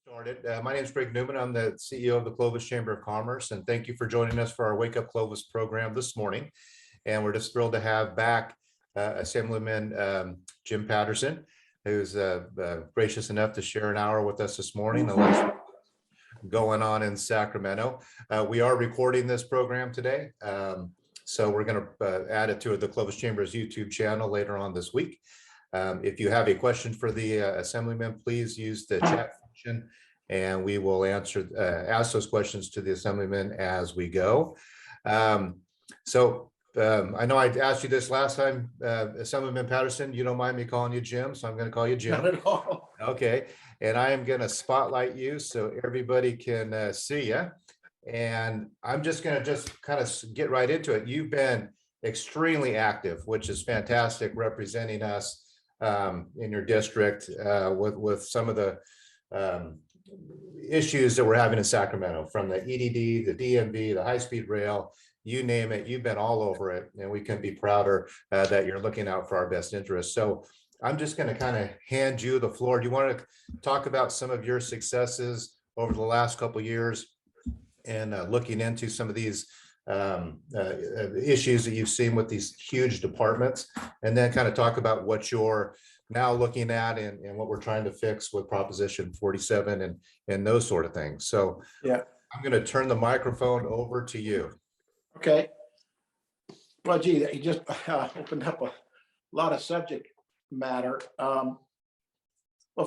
Started. My name is Greg Newman. I'm the CEO of the Clovis Chamber of Commerce, and thank you for joining us for our Wake Up Clovis program this morning. And we're just thrilled to have back Assemblyman Jim Patterson, who's gracious enough to share an hour with us this morning. The last going on in Sacramento. We are recording this program today, so we're going to add it to the Clovis Chamber's YouTube channel later on this week. If you have a question for the Assemblyman, please use the chat function and we will answer ask those questions to the Assemblyman as we go. I know I asked you this last time, Assemblyman Patterson, you don't mind me calling you Jim, so I'm going to call you Jim. Not at all. Okay, and I am going to spotlight you so everybody can see you. And I'm just going to kind of get right into it. You've been extremely active, which is fantastic, representing us in your district with some of the issues that we're having in Sacramento, from the EDD, the DMV, the high-speed rail, you name it, you've been all over it, and we can be prouder that you're looking out for our best interests. So I'm just going to kind of hand you the floor. Do you want to talk about some of your successes over the last couple of years and looking into some of these issues that you've seen with these huge departments, and then kind of talk about what you're now looking at and what we're trying to fix with Proposition 47 and those sort of things. So yeah, I'm going to turn the microphone over to you. Okay. Well, gee, you just opened up a lot of subject matter. Well,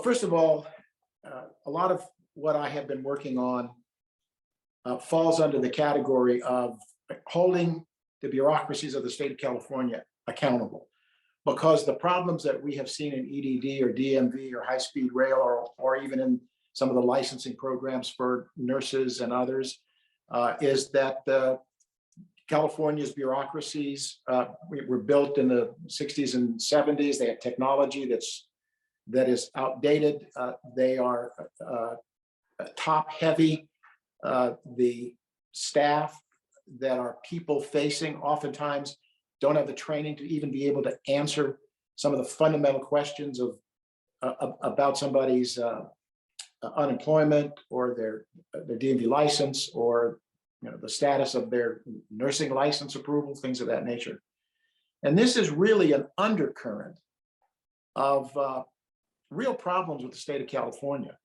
first of all, a lot of what I have been working on falls under the category of holding the bureaucracies of the state of California accountable, because the problems that we have seen in EDD or DMV or high-speed rail or even in some of the licensing programs for nurses and others is that California's bureaucracies were built in the 60s and 70s. They have technology that is outdated. They are top heavy. The staff that are people facing oftentimes don't have the training to even be able to answer some of the fundamental questions of about somebody's unemployment or their DMV license, or the status of their nursing license approval, things of that nature. And this is really an undercurrent of real problems with the state of California.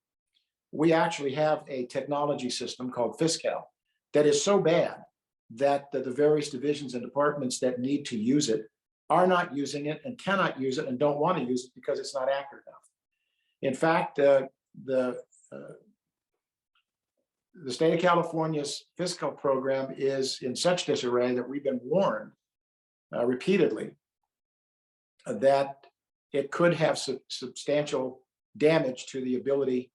We actually have a technology system called Fiscal that is so bad that the various divisions and departments that need to use it are not using it and cannot use it and don't want to use it because it's not accurate enough. In fact, the state of California's fiscal program is in such disarray that we've been warned repeatedly that it could have substantial damage to the ability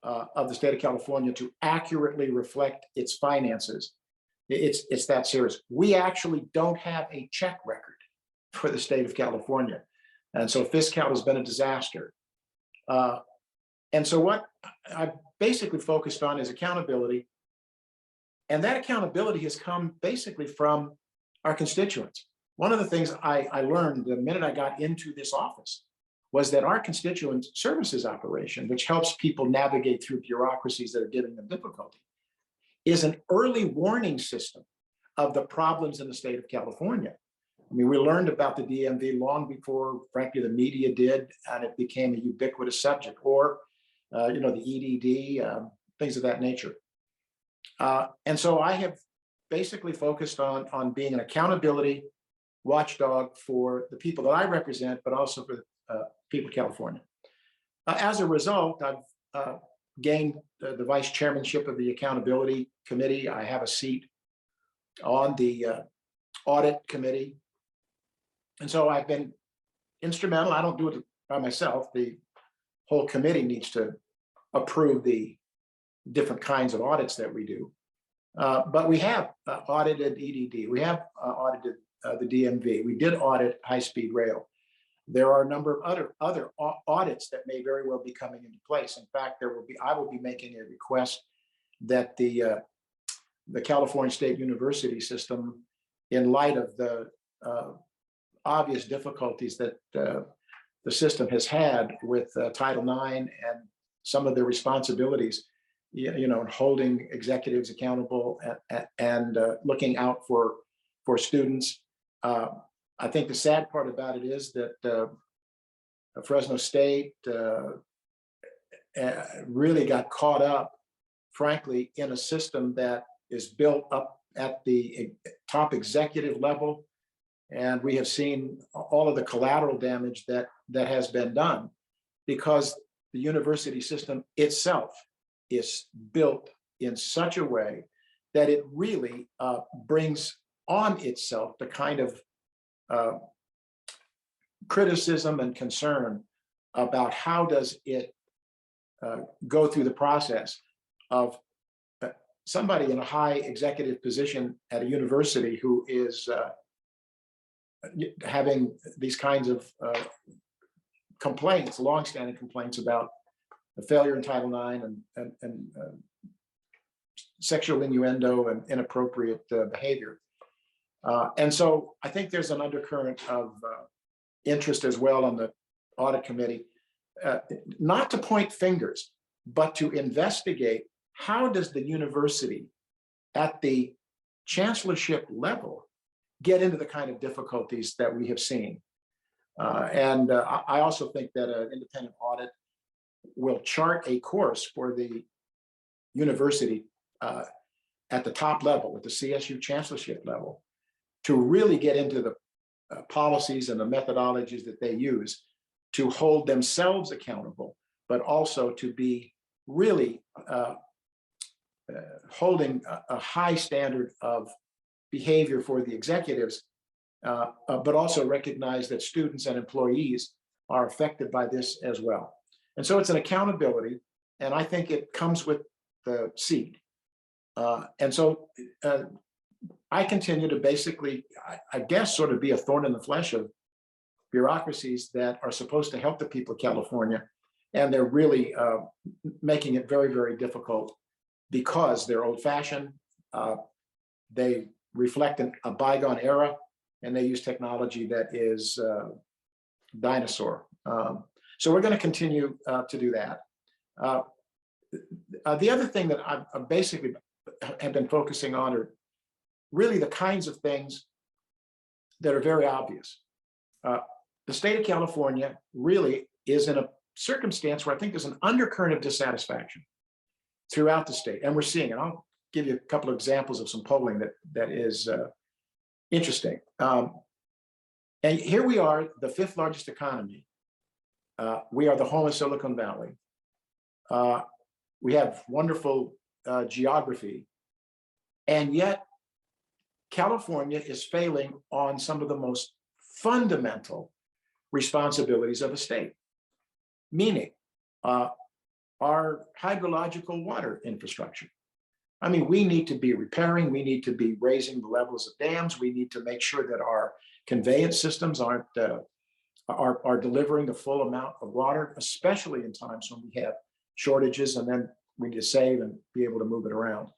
of the state of California to accurately reflect its finances. It's that serious. We actually don't have a check record for the state of California. And so Fiscal has been a disaster. And so what I basically focused on is accountability. And that accountability has come basically from our constituents. One of the things I learned the minute I got into this office was that our constituent services operation, which helps people navigate through bureaucracies that are giving them difficulty, is an early warning system of the problems in the state of California. I mean, we learned about the DMV long before, frankly, the media did, and it became a ubiquitous subject, or, the EDD, things of that nature. And so I have basically focused on being an accountability watchdog for the people that I represent, but also for the people of California. As a result, I've gained the vice chairmanship of the accountability committee. I have a seat on the audit committee. And so I've been instrumental. I don't do it by myself. The whole committee needs to approve the different kinds of audits that we do. But we have audited EDD. We have audited the DMV. We did audit high-speed rail. There are a number of other audits that may very well be coming into place. In fact, I will be making a request that the California State University system, in light of the obvious difficulties that the system has had with Title IX and some of their responsibilities, and holding executives accountable and looking out for students. I think the sad part about it is that Fresno State really got caught up, frankly, in a system that is built up at the top executive level. And we have seen all of the collateral damage that has been done because the university system itself is built in such a way that it really brings on itself the kind of criticism and concern about how does it go through the process of somebody in a high executive position at a university who is having these kinds of complaints, longstanding complaints about the failure in Title IX and sexual innuendo and inappropriate behavior. And so I think there's an undercurrent of interest as well on the audit committee, not to point fingers, but to investigate how does the university at the chancellorship level get into the kind of difficulties that we have seen. And I also think that an independent audit will chart a course for the university at the top level, at the CSU chancellorship level, to really get into the policies and the methodologies that they use to hold themselves accountable, but also to be really holding a high standard of behavior for the executives, but also recognize that students and employees are affected by this as well. And so it's an accountability, and I think it comes with the seed. And so I continue to basically, I guess, sort of be a thorn in the flesh of bureaucracies that are supposed to help the people of California, and they're really making it very, very difficult because they're old-fashioned, they reflect a bygone era, and they use technology that is dinosaur. So we're going to continue to do that. The other thing that I basically have been focusing on are really the kinds of things that are very obvious. The state of California really is in a circumstance where I think there's an undercurrent of dissatisfaction throughout the state, and we're seeing it. I'll give you a couple of examples of some polling that is interesting. And here we are, the 5th largest economy. We are the home of Silicon Valley. We have wonderful geography, and yet California is failing on some of the most fundamental responsibilities of a state, meaning our hydrological water infrastructure. I mean, we need to be repairing, we need to be raising the levels of dams, we need to make sure that our conveyance systems are delivering the full amount of water, especially in times when we have shortages, and then we need to save and be able to move it around.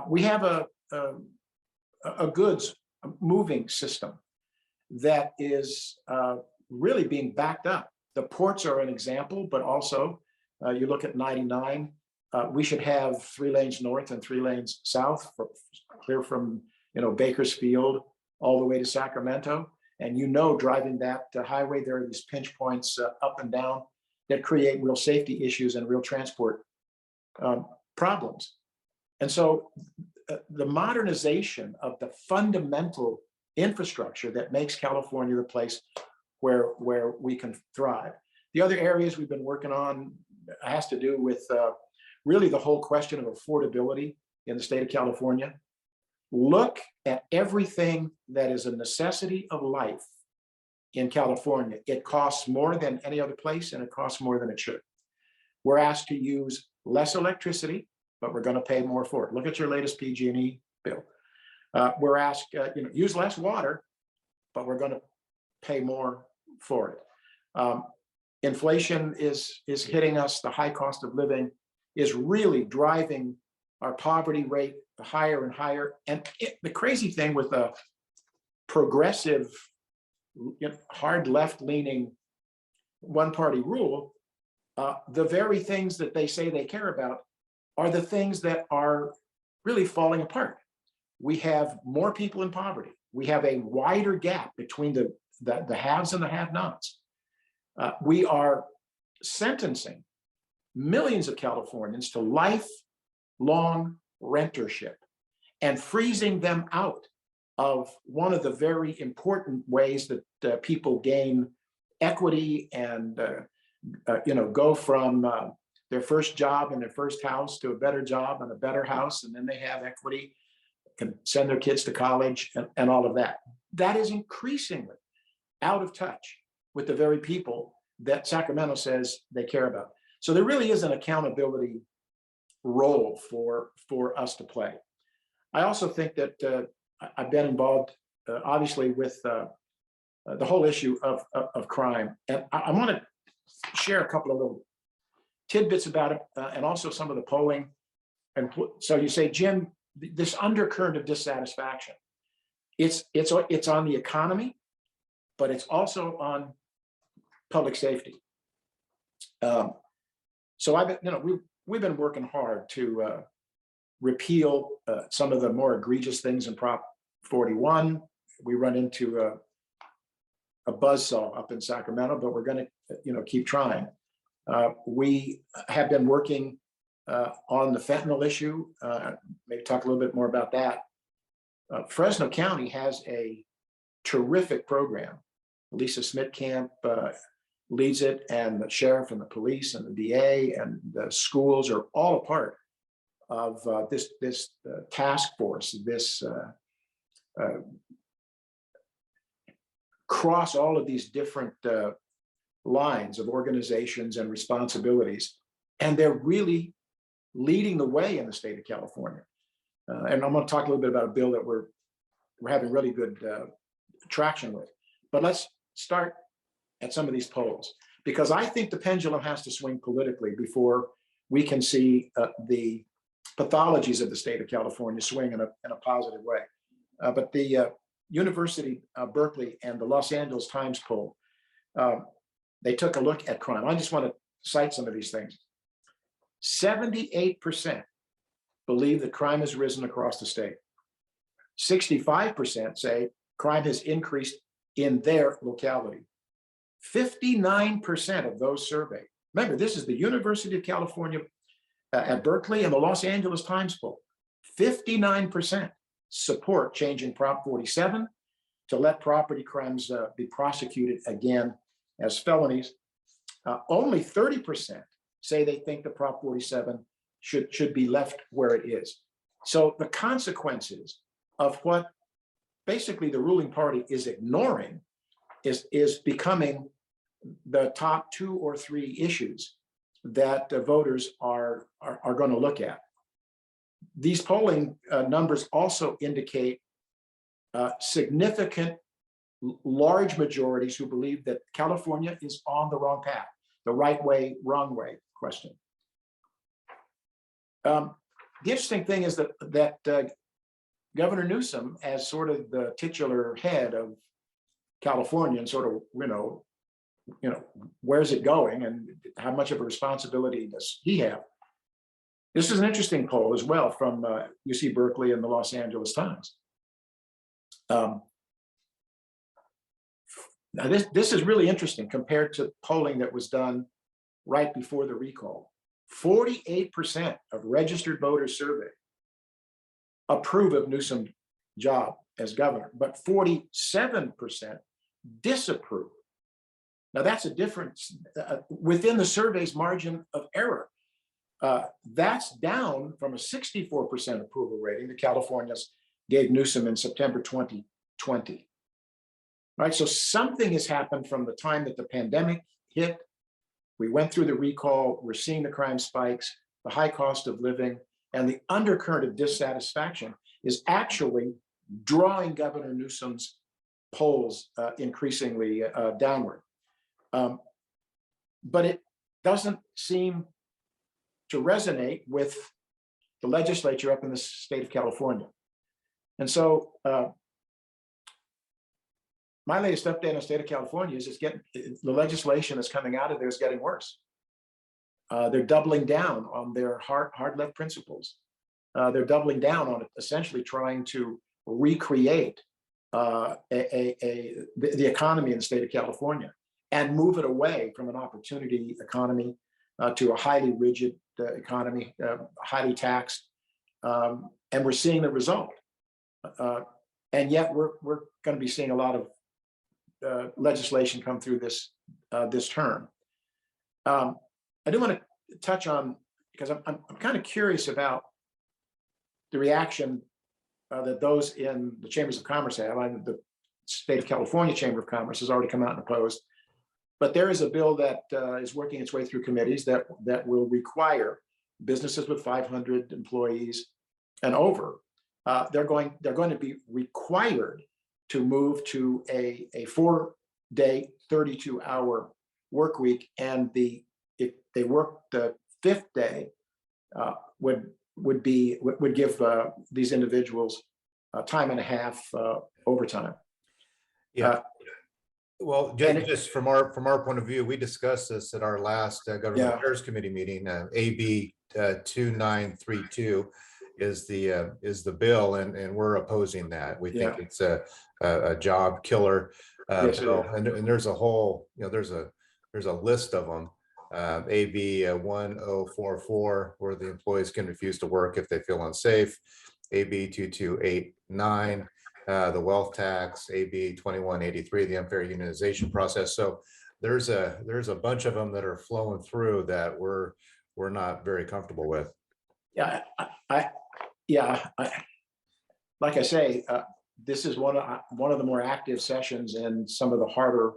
We have a goods moving system that is really being backed up. The ports are an example, but also you look at 99, we should have 3 lanes north and 3 lanes south, clear from Bakersfield all the way to Sacramento. And driving that highway, there are these pinch points up and down that create real safety issues and real transport problems. And so the modernization of the fundamental infrastructure that makes California the place where we can thrive. The other areas we've been working on has to do with really the whole question of affordability in the state of California. Look at everything that is a necessity of life in California. It costs more than any other place, and it costs more than it should. We're asked to use less electricity, but we're going to pay more for it. Look at your latest PG&E bill. We're asked, use less water, but we're going to pay more for it. Inflation is hitting us. The high cost of living is really driving our poverty rate higher and higher. And the crazy thing with a progressive, hard left-leaning one-party rule the very things that they say they care about are the things that are really falling apart. We have more people in poverty. We have a wider gap between the haves and the have-nots. We are sentencing millions of Californians to lifelong rentership and freezing them out of one of the very important ways that people gain equity and go from their first job and their first house to a better job and a better house, and then they have equity, can send their kids to college and all of that. That is increasingly out of touch with the very people that Sacramento says they care about. So there really is an accountability role for us to play. I also think that I've been involved, obviously, with the whole issue of crime. And I want to share a couple of little tidbits about it, and also some of the polling. And so you say, Jim, this undercurrent of dissatisfaction, it's on the economy, but it's also on public safety. So we've been working hard to repeal some of the more egregious things in Prop 41. We run into a buzzsaw up in Sacramento, but we're going to keep trying. We have been working on the fentanyl issue. Maybe talk a little bit more about that. Fresno County has a terrific program. Lisa Smith-Camp leads it, and the sheriff and the police and the DA and the schools are all a part of this task force, this cross all of these different lines of organizations and responsibilities. And they're really leading the way in the state of California. And I'm going to talk a little bit about a bill that we're having really good traction with. But let's start at some of these polls, because I think the pendulum has to swing politically before we can see the pathologies of the state of California swing in a positive way. But the University of Berkeley and the Los Angeles Times poll, they took a look at crime. I just want to cite some of these things. 78% believe that crime has risen across the state. 65% say crime has increased in their locality. 59% of those surveyed, remember, this is the University of California at Berkeley and the Los Angeles Times poll, 59% support changing Prop 47 to let property crimes be prosecuted again as felonies. Only 30% say they think the Prop 47 should be left where it is. So the consequences of what basically the ruling party is ignoring is becoming the top 2 or 3 issues that voters are going to look at. These polling numbers also indicate significant, large majorities who believe that California is on the wrong path, the right way, wrong way question. The interesting thing is that Governor Newsom, as sort of the titular head of California, and sort of where's it going and how much of a responsibility does he have? This is an interesting poll as well from UC Berkeley and the Los Angeles Times. Now this is really interesting compared to polling that was done right before the recall. 48% of registered voters surveyed approve of Newsom's job as governor, but 47% disapprove. Now that's a difference within the survey's margin of error. That's down from a 64% approval rating that Californians gave Newsom in September 2020. Right, so something has happened from the time that the pandemic hit. We went through the recall, we're seeing the crime spikes, the high cost of living, and the undercurrent of dissatisfaction is actually drawing Governor Newsom's polls increasingly downward. But it doesn't seem to resonate with the legislature up in the state of California. And so my latest update on the state of California is the legislation that's coming out of there is getting worse. They're doubling down on their hard left principles. They're doubling down on essentially trying to recreate the economy in the state of California and move it away from an opportunity economy to a highly rigid economy, highly taxed. And we're seeing the result. And yet we're going to be seeing a lot of legislation come through this term. I do want to touch on, because I'm kind of curious about the reaction that those in the chambers of commerce have. The state of California Chamber of Commerce has already come out and opposed, but there is a bill that is working its way through committees that will require businesses with 500 employees and over. They're going to be required to move to a 4-day, 32-hour work week, and if they work the 5th day, would give these individuals time and a half overtime. Yeah. Well, just from our point of view, we discussed this at our last Government Affairs Committee meeting. AB 2932 is the bill, and we're opposing that. We think it's a job killer bill, and there's a whole, there's a list of them. AB 1044, where the employees can refuse to work if they feel unsafe. AB 2289, the wealth tax. AB 2183, the unfair unionization process. So there's a bunch of them that are flowing through that we're not very comfortable with. Like I say, this is one of the more active sessions and some of the harder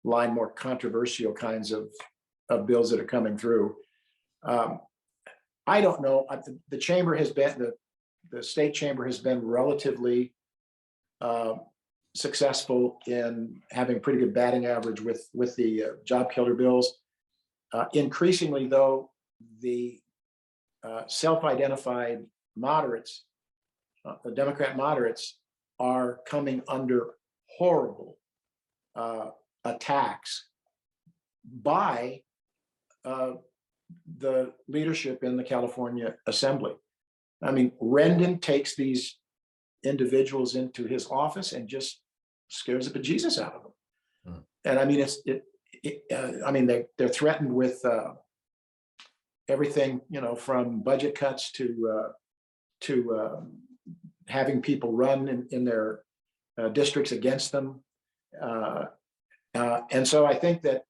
line, more controversial kinds of bills that are coming through. I don't know. The chamber has been, the state chamber has been relatively successful in having pretty good batting average with the job killer bills. Increasingly, though, the self-identified moderates, the Democrat moderates, are coming under horrible attacks by the leadership in the California Assembly. I mean, Rendon takes these individuals into his office and just scares the bejesus out of them. And I mean, I mean, they're threatened with everything, from budget cuts to having people run in their districts against them. And so I think that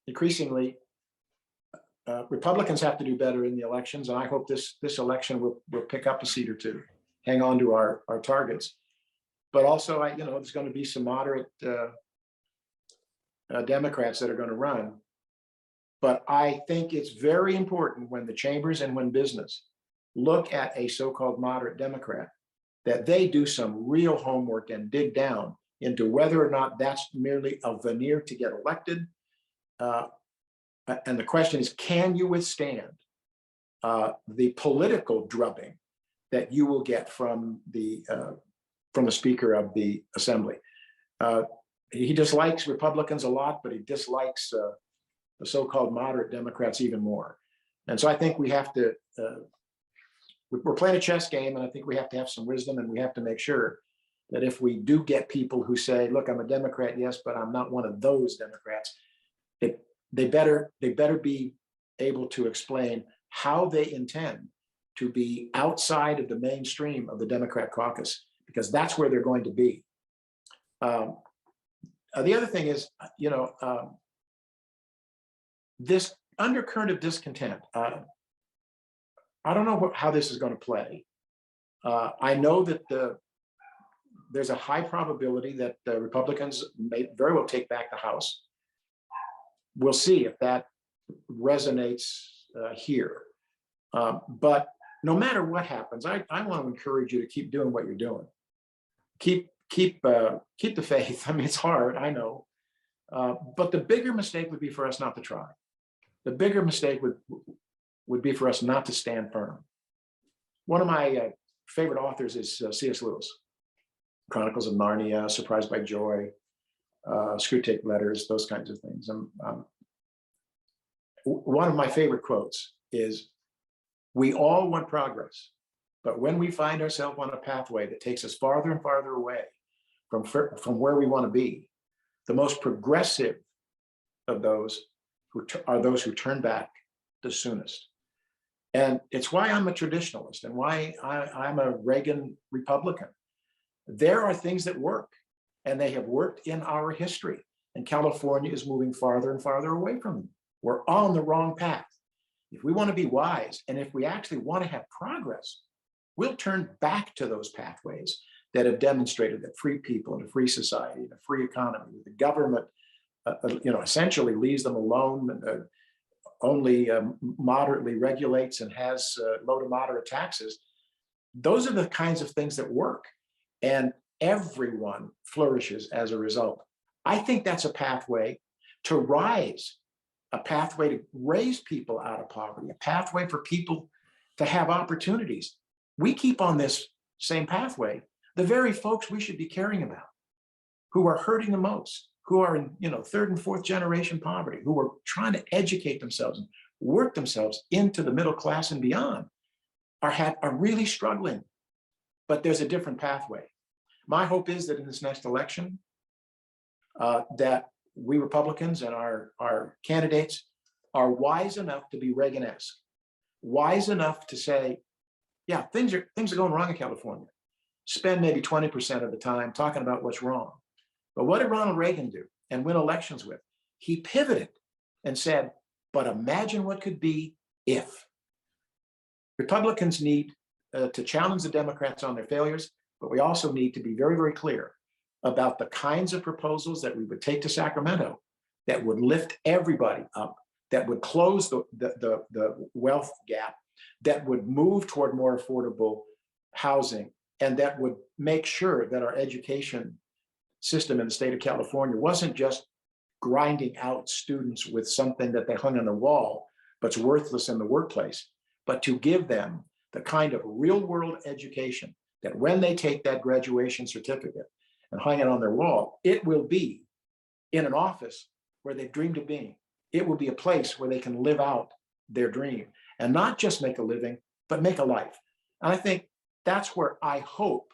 increasingly Republicans have to do better in the elections, and I hope this election will pick up a seat or two, hang on to our targets. But also, there's going to be some moderate Democrats that are going to run. But I think it's very important when the chambers and when business look at a so-called moderate Democrat, that they do some real homework and dig down into whether or not that's merely a veneer to get elected. And the question is, can you withstand the political drubbing that you will get from the Speaker of the Assembly? He dislikes Republicans a lot, but he dislikes the so-called moderate Democrats even more. And so I think we have to, we're playing a chess game, and I think we have to have some wisdom, and we have to make sure that if we do get people who say, look, I'm a Democrat, yes, but I'm not one of those Democrats, they better be able to explain how they intend to be outside of the mainstream of the Democrat caucus, because that's where they're going to be. The other thing is, this undercurrent of discontent. I don't know how this is going to play. I know that there's a high probability that the Republicans may very well take back the House. We'll see if that resonates here. But no matter what happens, I want to encourage you to keep doing what you're doing. Keep the faith. I mean, it's hard, I know. But the bigger mistake would be for us not to try. The bigger mistake would be for us not to stand firm. One of my favorite authors is C.S. Lewis. Chronicles of Narnia, Surprised by Joy, Screwtape Letters, those kinds of things. one of my favorite quotes is, "We all want progress, but when we find ourselves on a pathway that takes us farther and farther away from where we want to be, the most progressive of those are those who turn back the soonest." And it's why I'm a traditionalist and why I'm a Reagan Republican. There are things that work, and they have worked in our history. And California is moving farther and farther away from them. We're on the wrong path. If we want to be wise, and if we actually want to have progress, we'll turn back to those pathways that have demonstrated that free people in a free society, in a free economy, the government, essentially leaves them alone, only moderately regulates and has low to moderate taxes. Those are the kinds of things that work, and everyone flourishes as a result. I think that's a pathway to rise, a pathway to raise people out of poverty, a pathway for people to have opportunities. We keep on this same pathway, the very folks we should be caring about, who are hurting the most, who are in third and fourth generation poverty, who are trying to educate themselves and work themselves into the middle class and beyond, are really struggling. But there's a different pathway. My hope is that in this next election, that we Republicans and our candidates are wise enough to be Reagan-esque, wise enough to say, yeah, things are going wrong in California. Spend maybe 20% of the time talking about what's wrong. But what did Ronald Reagan do and win elections with? He pivoted and said, but imagine what could be if. Republicans need to challenge the Democrats on their failures, but we also need to be very, very clear about the kinds of proposals that we would take to Sacramento that would lift everybody up, that would close the wealth gap, that would move toward more affordable housing, and that would make sure that our education system in the state of California wasn't just grinding out students with something that they hung on the wall, but's worthless in the workplace, but to give them the kind of real world education that when they take that graduation certificate and hang it on their wall, it will be in an office where they've dreamed of being. It will be a place where they can live out their dream and not just make a living, but make a life. And I think that's where I hope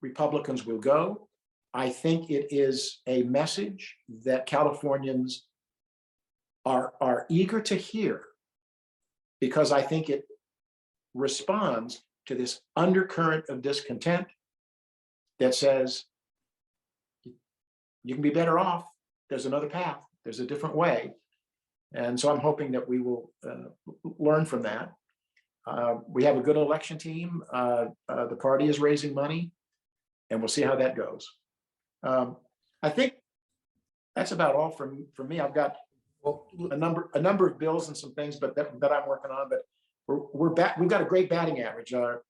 Republicans will go. I think it is a message that Californians are eager to hear, because I think it responds to this undercurrent of discontent that says, you can be better off. There's another path. There's a different way. And so I'm hoping that we will learn from that. We have a good election team. The party is raising money, and we'll see how that goes. I think that's about all from me. I've got a number of bills and some things, but that I'm working on. But we're back. We've got a great batting average. Our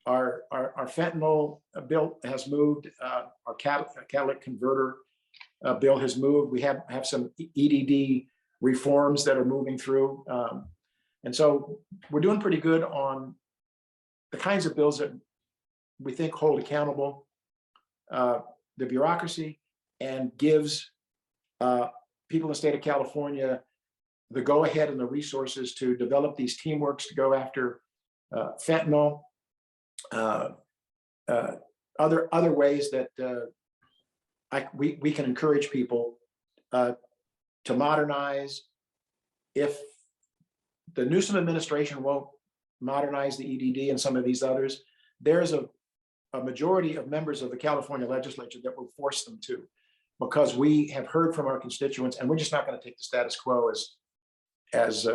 fentanyl bill has moved. Our catalytic converter bill has moved. We have some EDD reforms that are moving through, and so we're doing pretty good on the kinds of bills that we think hold accountable the bureaucracy and gives people in the state of California the go-ahead and the resources to develop these teamworks to go after fentanyl, other ways that we can encourage people to modernize. If the Newsom administration won't modernize the EDD and some of these others, there's a majority of members of the California Legislature that will force them to, because we have heard from our constituents, and we're just not going to take the status quo as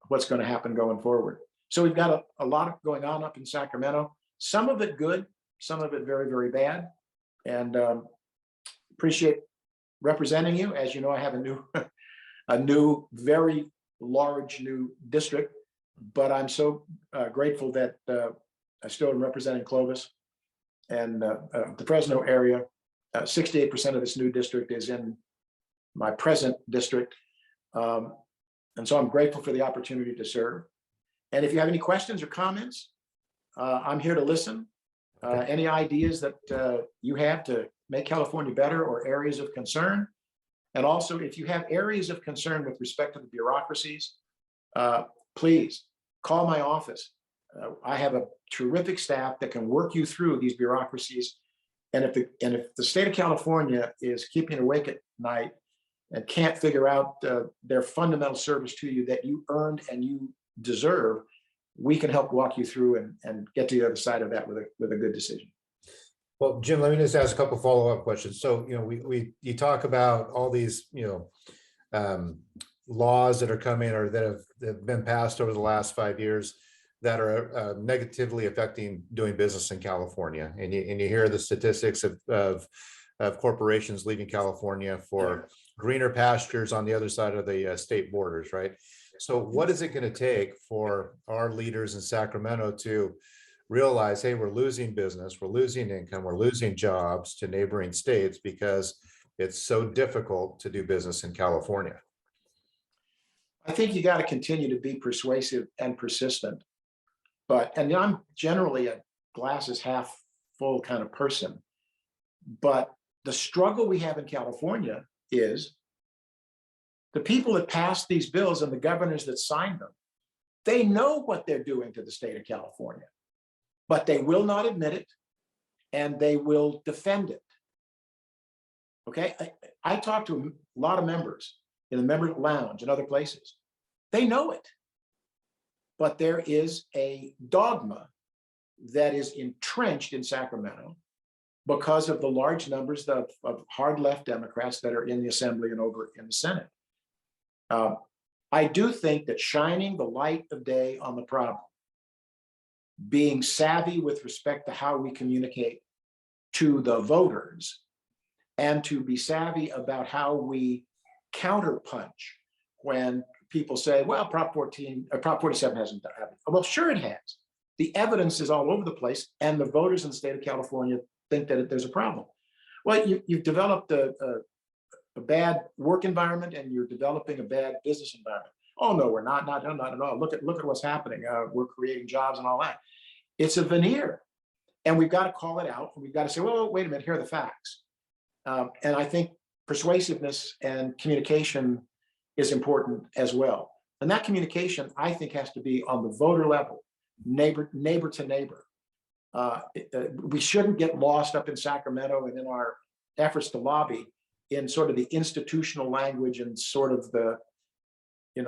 what's going to happen going forward. So we've got a lot going on up in Sacramento, some of it good, some of it very, very bad. And appreciate representing you. As you know, I have a new, very large new district, but I'm so grateful that I still am representing Clovis and the Fresno area. 68% of this new district is in my present district. And so I'm grateful for the opportunity to serve. And if you have any questions or comments, I'm here to listen. Any ideas that you have to make California better or areas of concern, And also, if you have areas of concern with respect to the bureaucracies, please call my office. I have a terrific staff that can work you through these bureaucracies. And if the state of California is keeping you awake at night and can't figure out their fundamental service to you that you earned and you deserve, we can help walk you through and get to the other side of that with a good decision. Well, Jim, let me just ask a couple follow-up questions. So, you talk about all these, laws that are coming or that have been passed over the last 5 years that are negatively affecting doing business in California. And you hear the statistics of corporations leaving California for greener pastures on the other side of the state borders, right? So what is it going to take for our leaders in Sacramento to realize, hey, we're losing business, we're losing income, we're losing jobs to neighboring states because it's so difficult to do business in California? I think you got to continue to be persuasive and persistent. And I'm generally a glass is half full kind of person. But the struggle we have in California is the people that passed these bills and the governors that signed them, they know what they're doing to the state of California, but they will not admit it and they will defend it. Okay, I talked to a lot of members in the member lounge and other places. They know it, but there is a dogma that is entrenched in Sacramento because of the large numbers of hard left Democrats that are in the Assembly and over in the Senate. I do think that shining the light of day on the problem, being savvy with respect to how we communicate to the voters, and to be savvy about how we counterpunch when people say, well, Prop 47 hasn't done it. Well, sure it has. The evidence is all over the place, and the voters in the state of California think that there's a problem. Well, you've developed a bad work environment, and you're developing a bad business environment. Oh no, we're not at all. Look at what's happening. We're creating jobs and all that. It's a veneer, and we've got to call it out. And we've got to say, well, wait a minute, here are the facts. And I think persuasiveness and communication is important as well. And that communication, I think, has to be on the voter level, neighbor to neighbor. We shouldn't get lost up in Sacramento and in our efforts to lobby in sort of the institutional language and sort of the,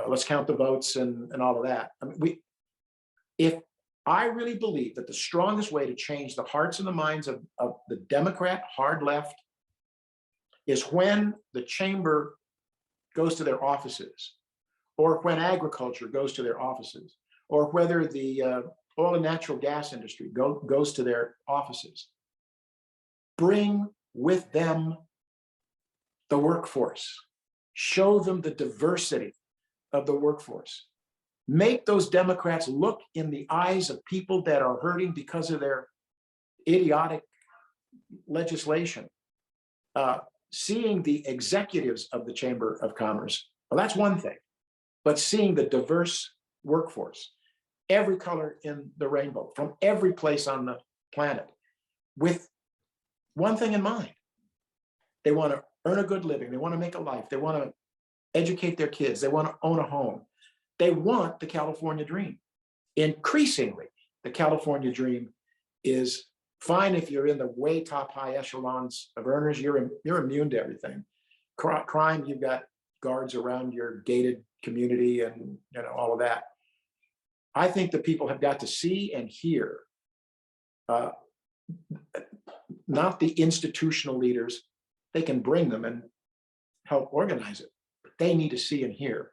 let's count the votes and all of that. I mean, I really believe that the strongest way to change the hearts and the minds of the Democrat hard left is when the chamber goes to their offices, or when agriculture goes to their offices, or whether the oil and natural gas industry goes to their offices. Bring with them the workforce. Show them the diversity of the workforce. Make those Democrats look in the eyes of people that are hurting because of their idiotic legislation. Seeing the executives of the Chamber of Commerce, well, that's one thing, but seeing the diverse workforce, every color in the rainbow, from every place on the planet, with one thing in mind. They want to earn a good living. They want to make a life. They want to educate their kids. They want to own a home. They want the California dream. Increasingly, the California dream is fine if you're in the way top high echelons of earners. You're immune to everything. Crime, you've got guards around your gated community and all of that. I think that people have got to see and hear, not the institutional leaders. They can bring them and help organize it, but they need to see and hear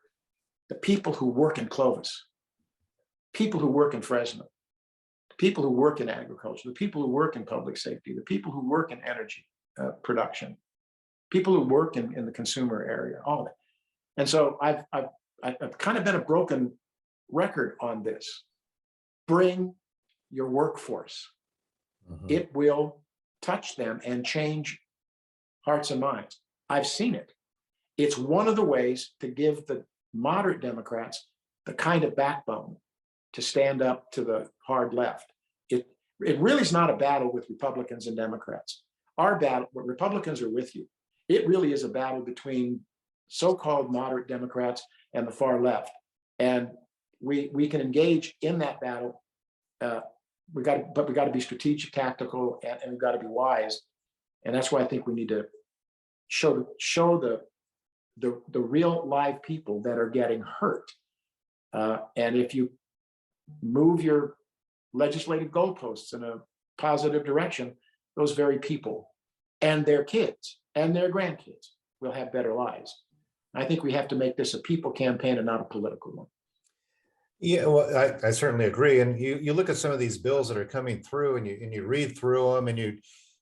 the people who work in Clovis, people who work in Fresno, people who work in agriculture, the people who work in public safety, the people who work in energy production, people who work in the consumer area, all of it. And so I've kind of been a broken record on this. Bring your workforce. Mm-hmm. It will touch them and change hearts and minds. I've seen it. It's one of the ways to give the moderate Democrats the kind of backbone to stand up to the hard left. It really is not a battle with Republicans and Democrats. Our battle, Republicans are with you. it really is a battle between so-called moderate Democrats and the far left. And we can engage in that battle. We got to be strategic, tactical, and we've got to be wise. And that's why I think we need to show the real live people that are getting hurt. And if you move your legislative goalposts in a positive direction, those very people and their kids and their grandkids will have better lives. I think we have to make this a people campaign and not a political one. Yeah, well, I certainly agree. And you look at some of these bills that are coming through, and you read through them, and you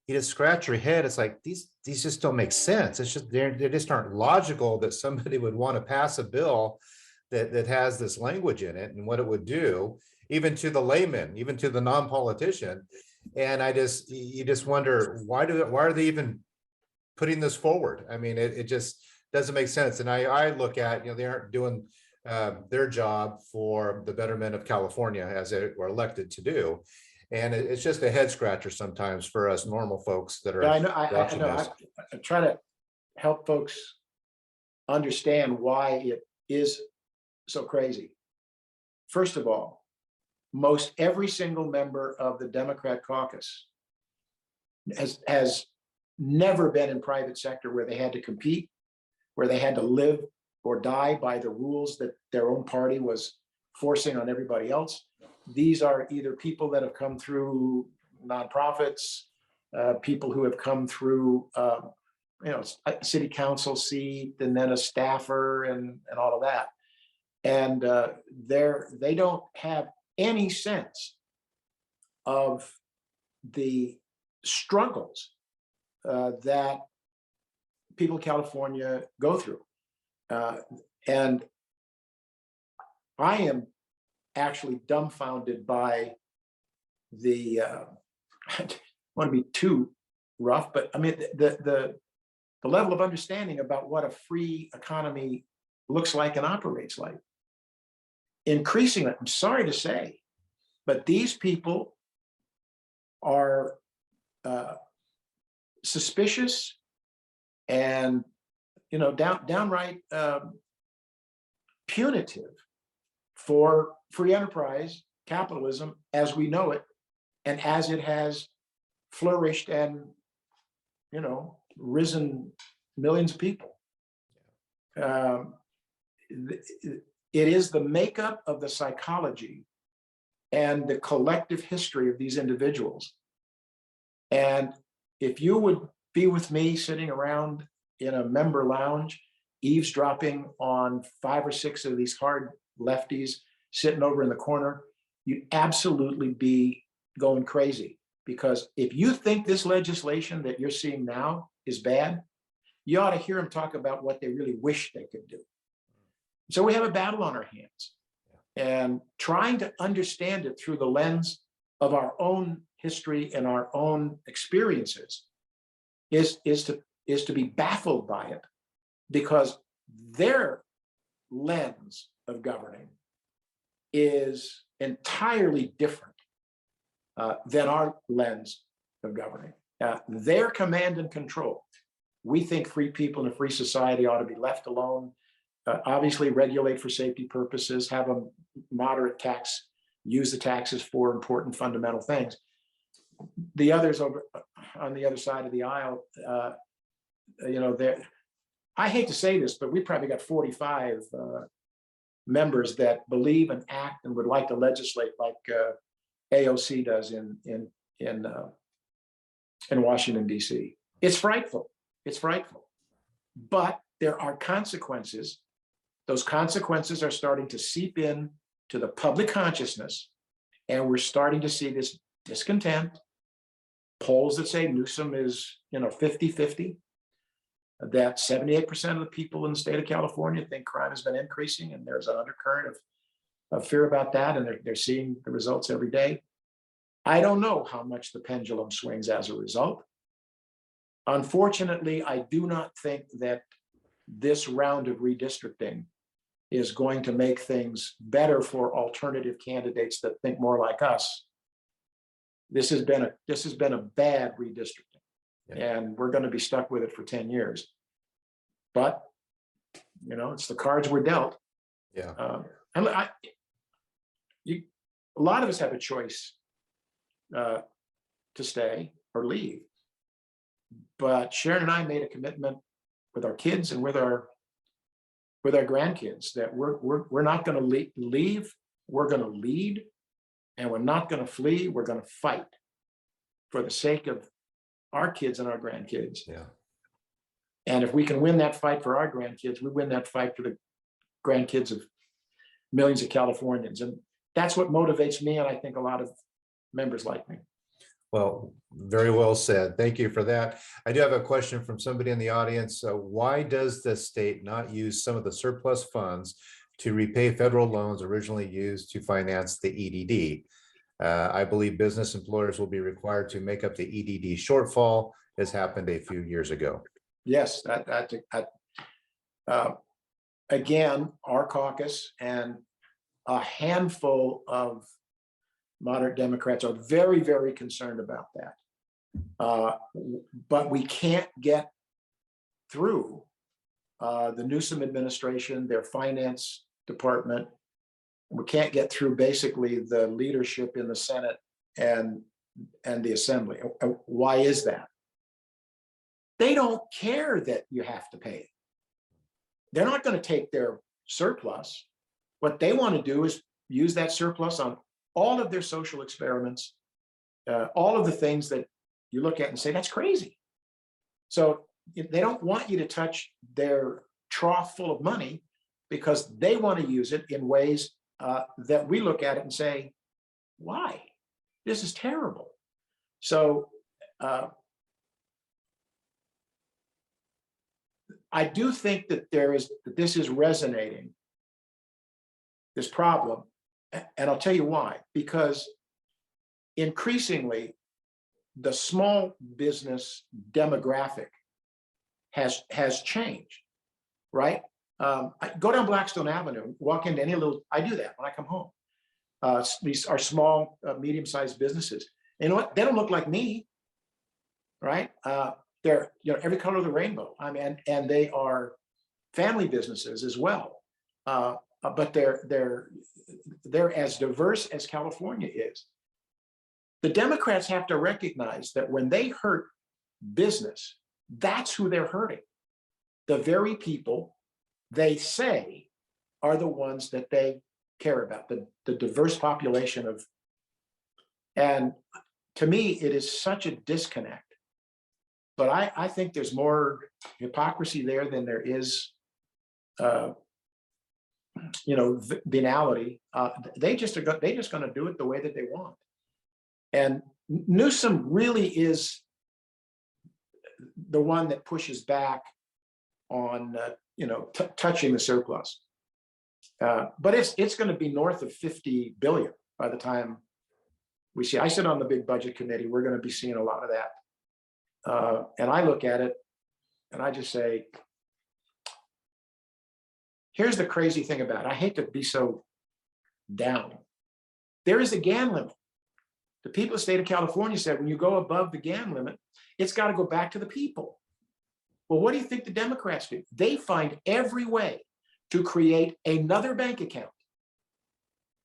just scratch your head. It's like these just don't make sense. It's just they just aren't logical that somebody would want to pass a bill that has this language in it and what it would do, even to the layman, even to the non-politician. And you just wonder, why are they even putting this forward? I mean, it just doesn't make sense. And I look at, they aren't doing their job for the betterment of California as they were elected to do. And it's just a head scratcher sometimes for us normal folks that are watching this. I try to help folks understand why it is so crazy. First of all, most every single member of the Democrat caucus has never been in private sector where they had to compete, where they had to live or die by the rules that their own party was forcing on everybody else. These are either people that have come through nonprofits, people who have come through, a city council seat, and then a staffer and all of that. And they don't have any sense of the struggles that people in California go through. And I am actually dumbfounded by I don't want to be too rough, but I mean, the level of understanding about what a free economy looks like and operates like. Increasingly, I'm sorry to say, but these people are suspicious and downright punitive for free enterprise capitalism as we know it and as it has flourished and risen millions of people. It is the makeup of the psychology and the collective history of these individuals. And if you would be with me sitting around in a member lounge, eavesdropping on 5 or 6 of these hard lefties sitting over in the corner, you'd absolutely be going crazy. Because if you think this legislation that you're seeing now is bad, you ought to hear them talk about what they really wish they could do. So we have a battle on our hands, and trying to understand it through the lens of our own history and our own experiences is to be baffled by it, because their lens of governing is entirely different than our lens of governing. Their command and control. We think free people in a free society ought to be left alone. Obviously regulate for safety purposes, have a moderate tax, use the taxes for important fundamental things. The others over on the other side of the aisle, I hate to say this, but we probably got 45 members that believe and act and would like to legislate like AOC does in Washington, D.C. It's frightful. It's frightful. But there are consequences. Those consequences are starting to seep in to the public consciousness, and we're starting to see this discontent. Polls that say Newsom is 50-50, that 78% of the people in the state of California think crime has been increasing, and there's an undercurrent of fear about that, and they're seeing the results every day. I don't know how much the pendulum swings as a result. Unfortunately, I do not think that this round of redistricting is going to make things better for alternative candidates that think more like us. This has been a bad redistricting. and we're going to be stuck with it for 10 years. But, it's the cards we're dealt. Yeah. And a lot of us have a choice to stay or leave. But Sharon and I made a commitment with our kids and with our grandkids that we're not going to leave. We're going to lead, and we're not going to flee. We're going to fight for the sake of our kids and our grandkids. Yeah. And if we can win that fight for our grandkids, we win that fight for the grandkids of millions of Californians. And that's what motivates me, and I think a lot of members like me. Well, very well said. Thank you for that. I do have a question from somebody in the audience. Why does the state not use some of the surplus funds to repay federal loans originally used to finance the EDD? I believe business employers will be required to make up the EDD shortfall, as happened a few years ago. Yes, again, our caucus and a handful of moderate Democrats are very, very concerned about that. But we can't get through the Newsom administration, their finance department. We can't get through basically the leadership in the Senate and the Assembly. Why is that? They don't care that you have to pay it. They're not going to take their surplus. What they want to do is use that surplus on all of their social experiments, all of the things that you look at and say, that's crazy. So they don't want you to touch their trough full of money because they want to use it in ways that we look at it and say, why? This is terrible. So I do think that this is resonating, this problem. And I'll tell you why, because increasingly the small business demographic has changed, right? I go down Blackstone Avenue, walk into any little, I do that when I come home. These are small, medium-sized businesses. You know what? They don't look like me, right? They're every color of the rainbow. I mean, and they are family businesses as well. But they're as diverse as California is. The Democrats have to recognize that when they hurt business, that's who they're hurting. The very people they say are the ones that they care about, the diverse population of. And to me, it is such a disconnect. But I think there's more hypocrisy there than there is venality. They just going to do it the way that they want. And Newsom really is the one that pushes back on touching the surplus. But it's going to be north of 50 billion by the time we see. I sit on the big budget committee. We're going to be seeing a lot of that. And I look at it and I just say, here's the crazy thing about it. I hate to be so down. There is a GAN limit. The people of the state of California said, when you go above the GAN limit, it's got to go back to the people. Well, what do you think the Democrats do? They find every way to create another bank account,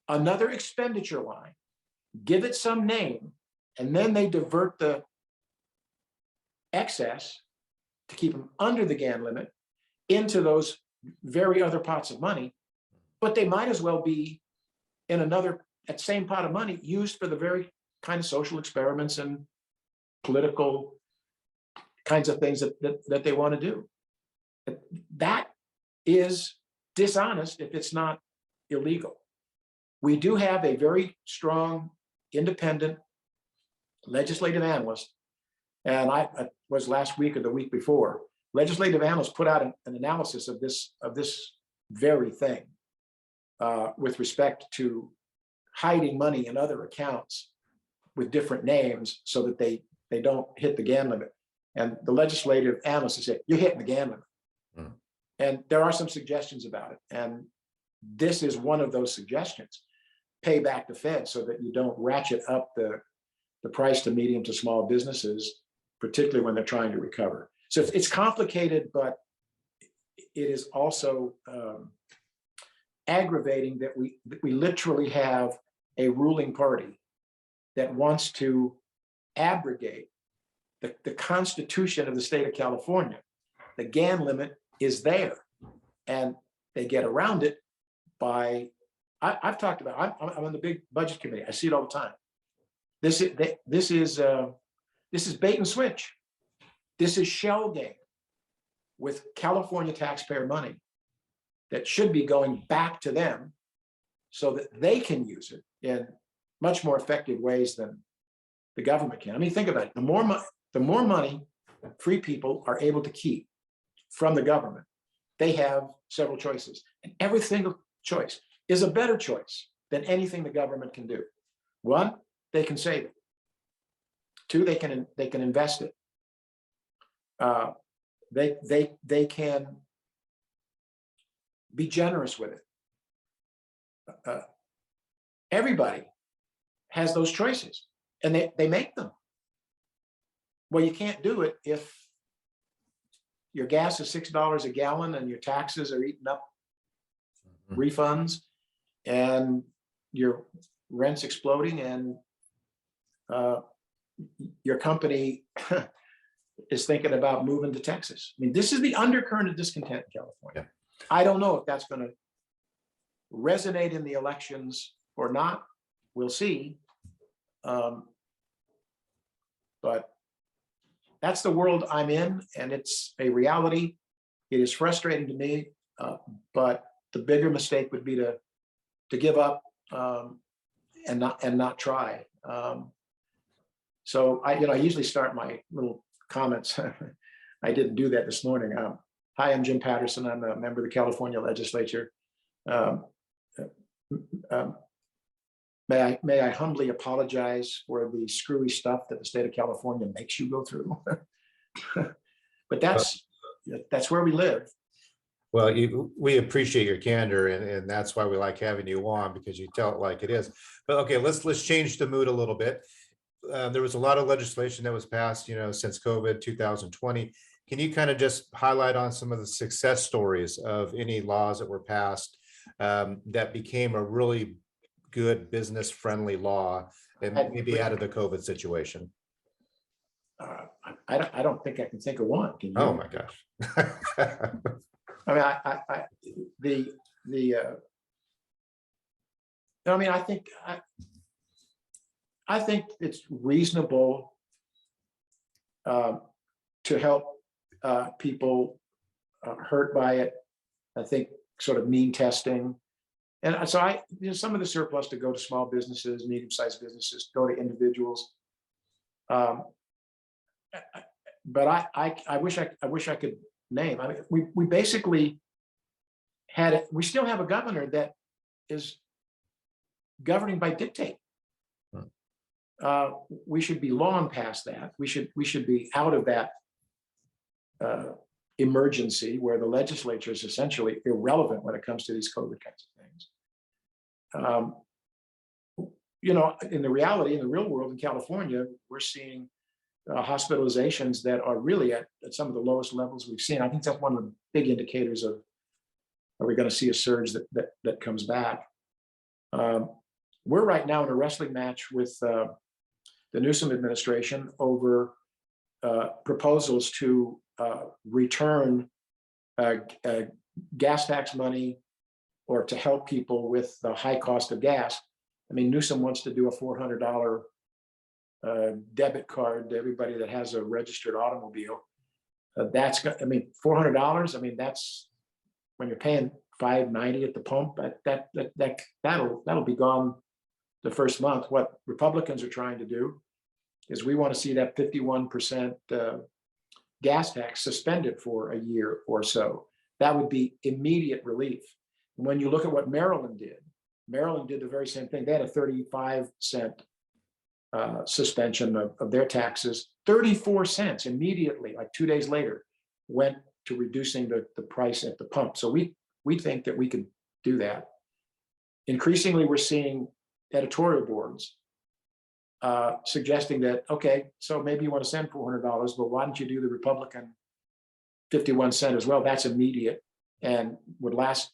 another expenditure line, give it some name, and then they divert the excess to keep them under the GAN limit into those very other pots of money. But they might as well be in that same pot of money used for the very kind of social experiments and political kinds of things that they want to do. That is dishonest if it's not illegal. We do have a very strong, independent legislative analyst, and I was last week or the week before. Legislative analysts put out an analysis of this very thing with respect to hiding money in other accounts with different names so that they don't hit the GAN limit. And the legislative analysts say, you're hitting the GAN limit. Mm. And there are some suggestions about it. And this is one of those suggestions. Pay back the Fed so that you don't ratchet up the price to medium to small businesses particularly when they're trying to recover. So it's complicated, but it is also aggravating that we literally have a ruling party that wants to abrogate the Constitution of the state of California. The GAN limit is there, and they get around it by, I've talked about, I'm on the big budget committee. I see it all the time. This is bait and switch. This is shell game with California taxpayer money that should be going back to them so that they can use it in much more effective ways than the government can. I mean, think about it. The more money free people are able to keep from the government, they have several choices. And every single choice is a better choice than anything the government can do. One, they can save it. Two, they can invest it. They can be generous with it. Everybody has those choices, and they make them. Well, you can't do it if your gas is $6 a gallon and your taxes are eating up refunds and your rent's exploding and your company is thinking about moving to Texas. I mean, this is the undercurrent of discontent in California. Yeah. I don't know if that's going to resonate in the elections or not. We'll see. But that's the world I'm in, and it's a reality. It is frustrating to me, but the bigger mistake would be to give up and not try. So I usually start my little comments. I didn't do that this morning. Hi, I'm Jim Patterson. I'm a member of the California Legislature. May I humbly apologize for the screwy stuff that the state of California makes you go through. But that's where we live. Well, we appreciate your candor, and that's why we like having you on, because you tell it like it is. But okay, let's change the mood a little bit. There was a lot of legislation that was passed, since COVID 2020. Can you kind of just highlight on some of the success stories of any laws that were passed that became a really good business-friendly law and maybe out of the COVID situation? I don't think I can think of one. Can you? Oh my gosh. I mean, I think it's reasonable to help people hurt by it. I think sort of mean testing. And so some of the surplus to go to small businesses, medium-sized businesses, go to individuals. But I wish I could name. I mean, we basically had it. We still have a governor that is governing by dictate. We should be long past that. We should be out of that emergency where the legislature is essentially irrelevant when it comes to these COVID kinds of things. In the reality, in the real world in California, we're seeing hospitalizations that are really at some of the lowest levels we've seen. I think that's one of the big indicators of, are we going to see a surge that comes back? We're right now in a wrestling match with the Newsom administration over proposals to return gas tax money or to help people with the high cost of gas. I mean, Newsom wants to do a $400 debit card to everybody that has a registered automobile. That's, I mean, $400. I mean, that's when you're paying $5.90 at the pump. That'll be gone the first month. What Republicans are trying to do is we want to see that 51% gas tax suspended for a year or so. That would be immediate relief. And when you look at what Maryland did the very same thing. They had a 35-cent suspension of their taxes. 34 cents immediately, like 2 days later, went to reducing the price at the pump. So we think that we could do that. Increasingly, we're seeing editorial boards suggesting that, okay, so maybe you want to send $400, but why don't you do the Republican 51 cent as well? That's immediate and would last,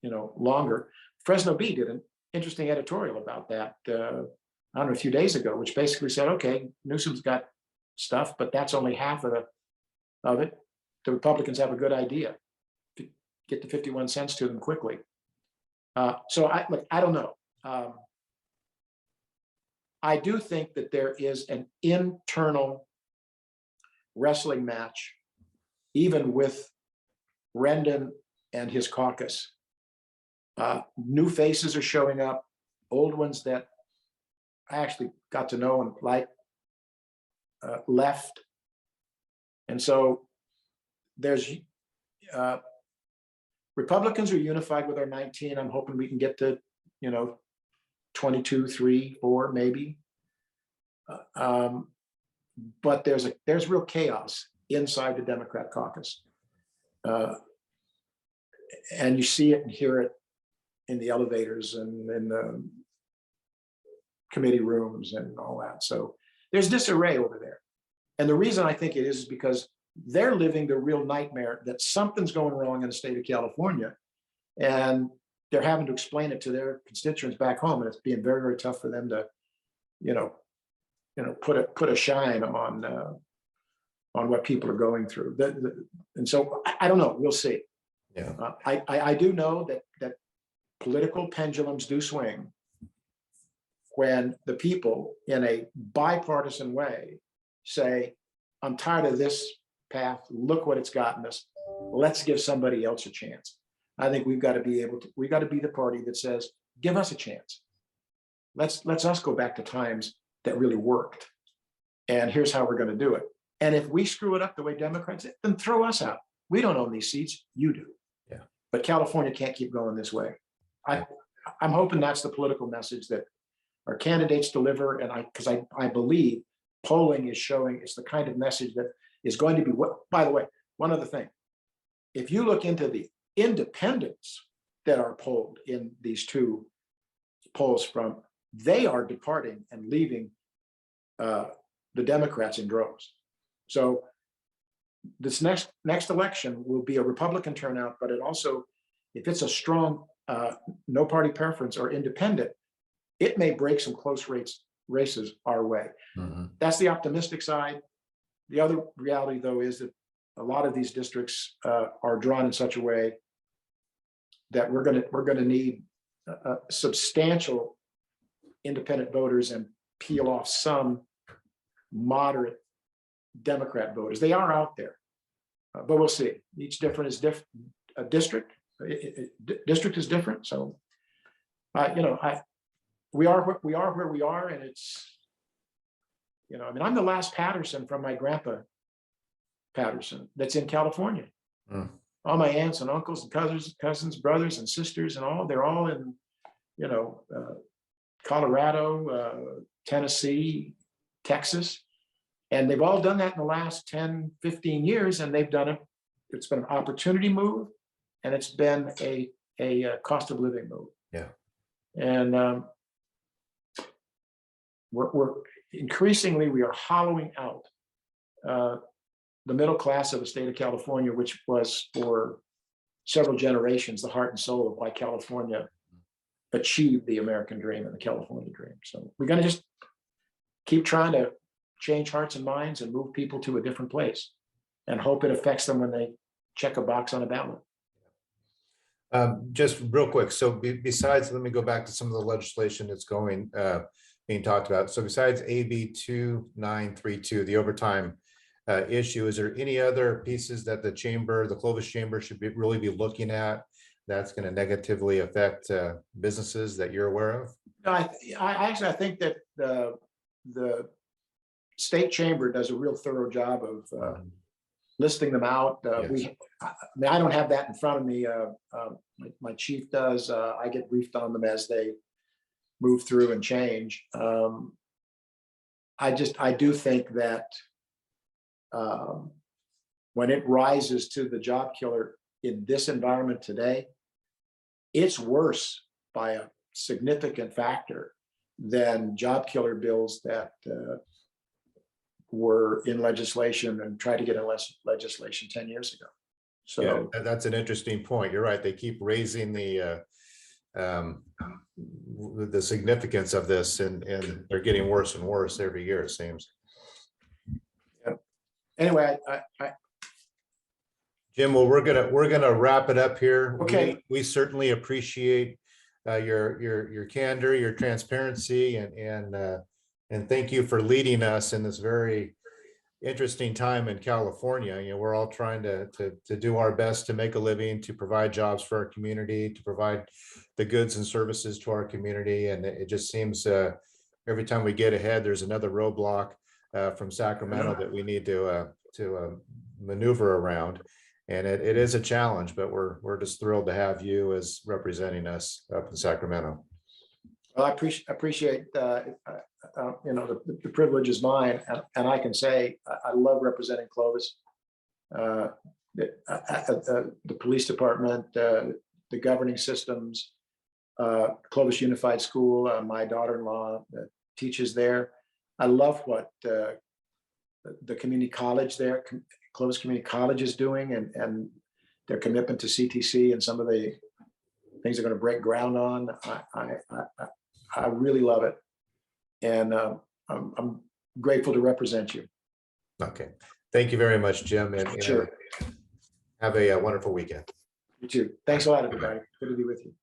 longer. Fresno Bee did an interesting editorial about that, I don't know, a few days ago, which basically said, okay, Newsom's got stuff, but that's only half of it. The Republicans have a good idea. Get the 51 cents to them quickly. So I don't know. I do think that there is an internal wrestling match, even with Rendon and his caucus. New faces are showing up, old ones that I actually got to know and like left. And so there's Republicans are unified with our 19. I'm hoping we can get to, 22, 3, 4, maybe. But there's real chaos inside the Democrat caucus. And you see it and hear it in the elevators and in the committee rooms and all that. So there's disarray over there. And the reason I think it is because they're living the real nightmare that something's going wrong in the state of California, and they're having to explain it to their constituents back home, and it's being very, very tough for them to, put a shine on what people are going through. And so I don't know. We'll see. Yeah. I do know that political pendulums do swing when the people, in a bipartisan way, say, I'm tired of this path. Look what it's gotten us. Let's give somebody else a chance. I think we've got to be the party that says, give us a chance. Let's us go back to times that really worked. And here's how we're going to do it. And if we screw it up the way Democrats did, then throw us out. We don't own these seats. You do. Yeah. But California can't keep going this way. I'm hoping that's the political message that our candidates deliver. And because I believe polling is showing it's the kind of message that is going to be what, by the way, one other thing. If you look into the independents that are polled in these two polls they are departing and leaving the Democrats in droves. So this next election will be a Republican turnout, but it also, if it's a strong no party preference or independent, it may break some close races our way. Mm-hmm. That's the optimistic side. The other reality, though, is that a lot of these districts are drawn in such a way that we're going to need substantial independent voters and peel off some moderate Democrat voters. They are out there, but we'll see. Each district is different. District is different. So, we are where we are, and it's, I'm the last Patterson from my grandpa Patterson that's in California. Mm. All my aunts and uncles and cousins, brothers and sisters, and they're all in, Colorado, Tennessee, Texas. And they've all done that in the last 10, 15 years, and they've done it. It's been an opportunity move, and it's been a cost of living move. Yeah. And we're increasingly, we are hollowing out the middle class of the state of California, which was for several generations the heart and soul of why California achieved the American dream and the California dream. So we're going to just keep trying to change hearts and minds and move people to a different place and hope it affects them when they check a box on a ballot. Just real quick. So besides, let me go back to some of the legislation that's being talked about. So besides AB 2932, the overtime issue, is there any other pieces that the Clovis Chamber should really be looking at that's going to negatively affect businesses that you're aware of? I think that the state chamber does a real thorough job of listing them out. Yes. I don't have that in front of me. My chief does. I get briefed on them as they move through and change. I do think that when it rises to the job killer in this environment today, it's worse by a significant factor than job killer bills that were in legislation and tried to get in legislation 10 years ago. So yeah, that's an interesting point. You're right. They keep raising the significance of this, and they're getting worse and worse every year, it seems. Yeah. Anyway, Jim, well, we're gonna wrap it up here. Okay. We certainly appreciate your candor, your transparency, and thank you for leading us in this very interesting time in California. You know, we're all trying to do our best to make a living, to provide jobs for our community, to provide the goods and services to our community, and it just seems every time we get ahead, there's another roadblock from Sacramento that we need to maneuver around. And it is a challenge, but we're just thrilled to have you as representing us up in Sacramento. well, I appreciate you know, the privilege is mine, and I can say I love representing Clovis, the police department, the governing systems, Clovis Unified School. My daughter-in-law teaches there. I love what the community college there, Clovis Community College, is doing, and their commitment to CTC and some of the things they're going to break ground on. I really love it, and I'm grateful to represent you. Okay, thank you very much, Jim, and Sure. have a wonderful weekend. You too. Thanks a lot, everybody. Good to be with you.